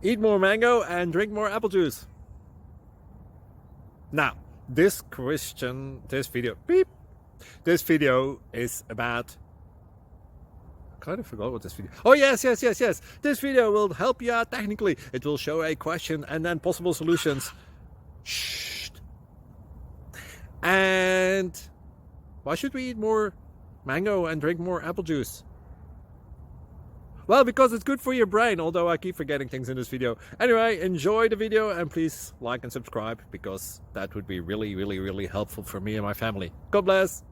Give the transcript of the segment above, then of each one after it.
Eat more mango and drink more apple juice. Now, this video is about, I kind of forgot what this video. Oh, yes. This video will help you out technically. It will show a question and then possible solutions. Shh. And why should we eat more mango and drink more apple juice? Well, because it's good for your brain, although I keep forgetting things in this video. Anyway, enjoy the video and please like and subscribe, because that would be really helpful for me and my family. God bless!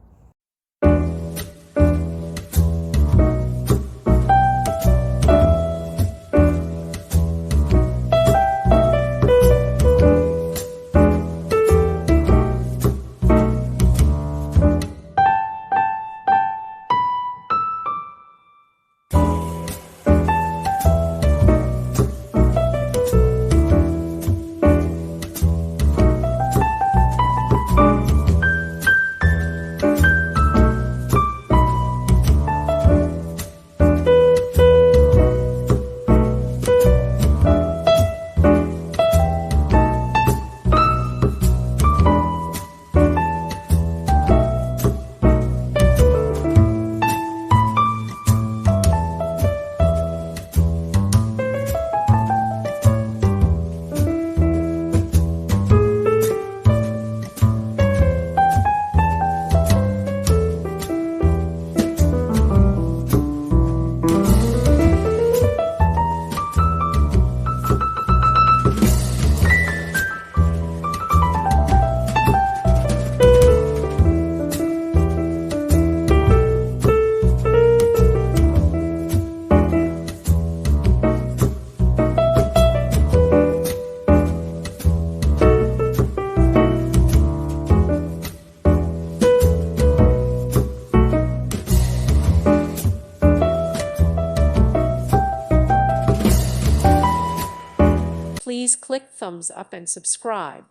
Please click thumbs up and subscribe.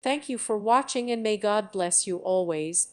Thank you for watching and may God bless you always.